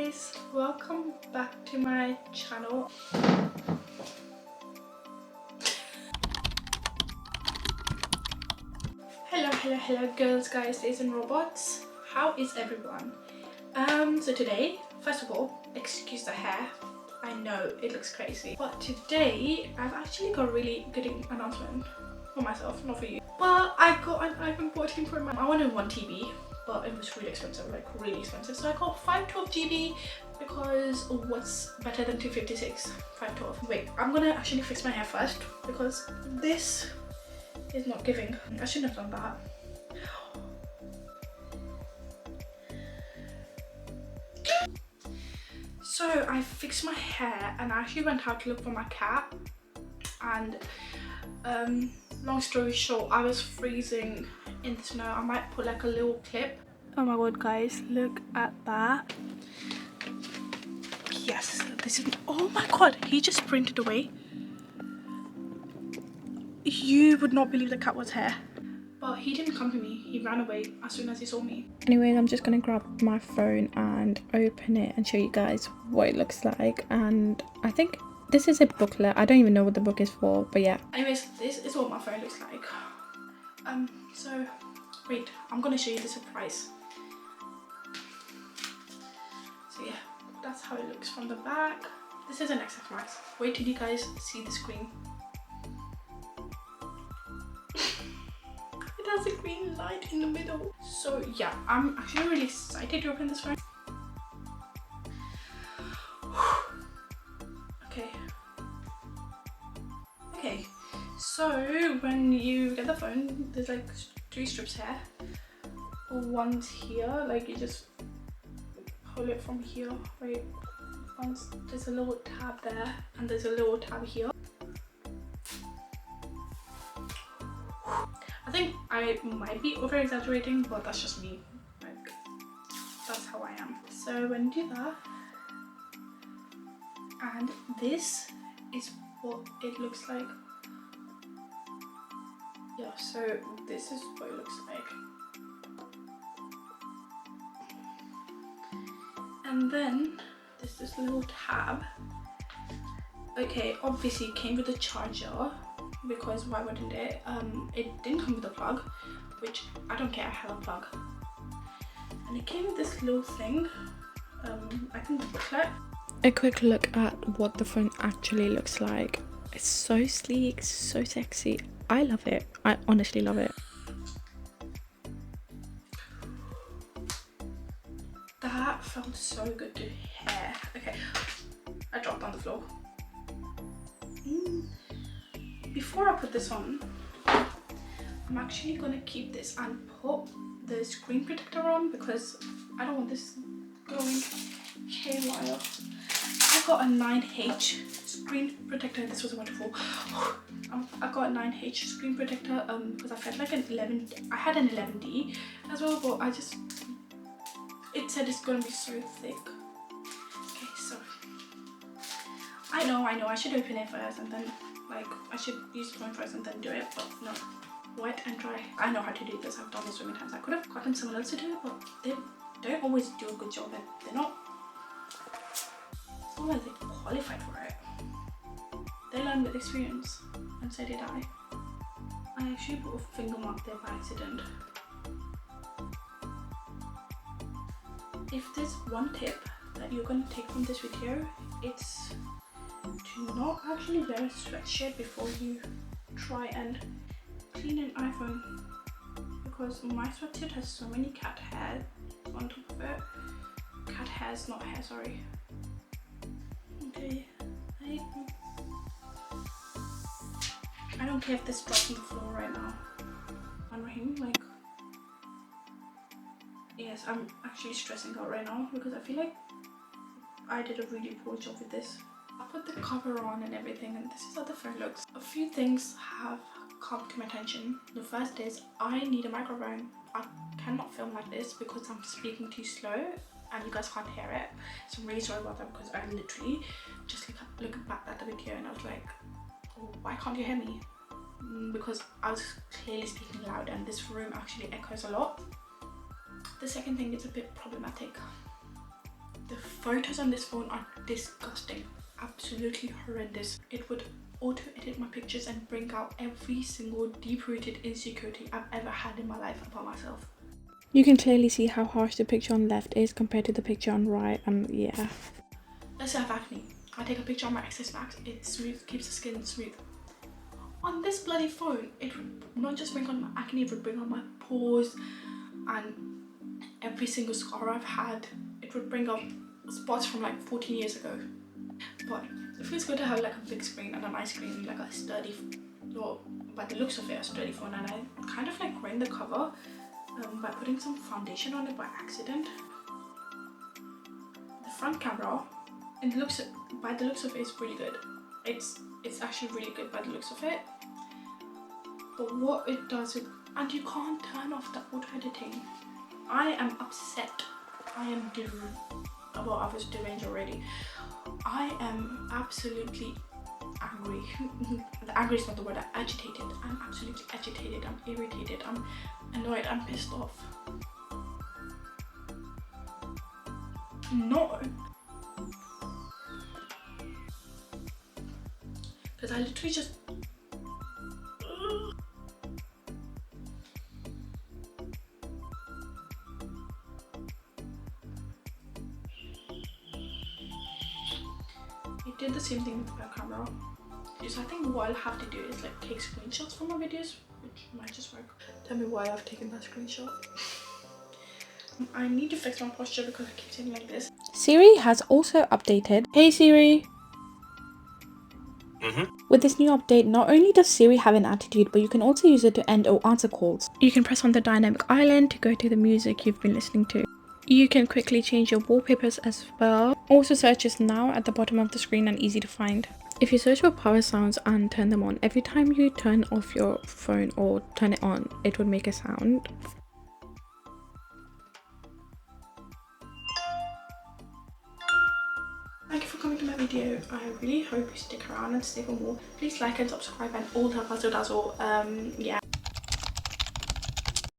guys, welcome back to my channel. Hello girls, guys, ladies and robots. How is everyone? So today, first of all, excuse the hair. I know it looks crazy, but today I've actually got a really good announcement for myself, not for you. Well, I got an iPhone 14 Pro Max. I wanted 1 TB, but it was really expensive, like really expensive. So I got 512 GB because what's better than 256? 512. Wait, I'm gonna actually fix my hair first because this is not giving. I shouldn't have done that. So I fixed my hair and I actually went out to look for my cat, and long story short, I was freezing in the snow. I might put like a little clip. Oh my god guys, look at that. Yes, this is, oh my god, he just sprinted away. You would not believe the cat was here. But he didn't come to me, he ran away as soon as he saw me. Anyways, I'm just gonna grab my phone and open it and show you guys what it looks like. And I think this is a booklet. I don't even know what the book is for, but yeah. Anyways, this is what my phone looks like. So wait, I'm gonna show you the surprise. So yeah, that's how it looks from the back. This is an XF Max. Wait till you guys see the screen. It has a green light in the middle. So yeah, I'm actually really excited to open this phone. Okay, so when you get the phone, there's like 3 strips here. One's here, like you just pull it from here. Wait, there's a little tab there and there's a little tab here. I think I might be over exaggerating, but that's just me. Like, that's how I am. So when you do that, and this is what it looks like. Yeah, so this is what it looks like. And then there's this little tab. Okay, obviously it came with a charger, because why wouldn't it? It didn't come with a plug, which I don't care, I have a plug. And it came with this little thing, I think the booklet. A quick look at what the phone actually looks like. It's so sleek, so sexy. I love it. I honestly love it. That felt so good to hair. Okay, I dropped on the floor. Before I put this on, I'm actually gonna keep this and put the screen protector on because I don't want this going haywire. I got a 9H screen protector. This was wonderful. I got a 9H screen protector because I felt like an 11. I had an 11D as well, but it said it's gonna be so thick. Okay, so I know I should open it first and then like I should use the phone first and then do it, but no, wet and dry. I know how to do this. I've done this so many times. I could have gotten someone else to do it, but they don't always do a good job and they're not like they qualified for it. They learn with experience, and so did I. I actually put a finger mark there by accident. If there's one tip that you're going to take from this video, it's to not actually wear a sweatshirt before you try and clean an iPhone, because my sweatshirt has so many cat hair on top of it. Cat hairs, not hair, sorry. Okay, I don't care if this drops on the floor right now. Like, yes, I'm actually stressing out right now because I feel like I did a really poor job with this. I put the cover on and everything, and this is how the phone looks. A few things have come to my attention. The first is I need a microphone. I cannot film like this because I'm speaking too slow and you guys can't hear it. So I'm really sorry about that because I literally just looking back at the video and I was like, oh, why can't you hear me? Because I was clearly speaking loud and this room actually echoes a lot. The second thing is a bit problematic. The photos on this phone are disgusting, absolutely horrendous. It would auto edit my pictures and bring out every single deep-rooted insecurity I've ever had in my life about myself. You can clearly see how harsh the picture on left is compared to the picture on right, and yeah. Let's say I have acne. I take a picture on my Access Max, it's smooth, keeps the skin smooth. On this bloody phone, it would not just bring on my acne, it would bring on my pores and every single scar I've had. It would bring up spots from like 14 years ago. But it feels good to have like a big screen and a nice screen, like a sturdy, or by the looks of it, a sturdy phone. And I kind of like ruined the cover by putting some foundation on it by accident. The front camera, and by the looks of it, is really good. It's actually really good by the looks of it. But what it does, and you can't turn off the auto editing. I am upset. I am deranged. Well, I was deranged already. I am absolutely angry. Angry is not the word. I'm agitated. I'm absolutely agitated. I'm irritated. I'm annoyed. I'm pissed off. No. Because I literally just... It did the same thing with my camera. So I think what I'll have to do is like take screenshots from my videos, which might just work. Tell me why I've taken that screenshot. I need to fix my posture because I keep sitting like this. Siri has also updated. Hey Siri! With this new update, not only does Siri have an attitude, but you can also use it to end or answer calls. You can press on the dynamic island to go to the music you've been listening to. You can quickly change your wallpapers as well. Also, search is now at the bottom of the screen and easy to find. If you search for power sounds and turn them on, every time you turn off your phone or turn it on, it would make a sound. Thank you for coming to my video. I really hope you stick around and stay for more. Please like and subscribe and all that razzle dazzle. Yeah.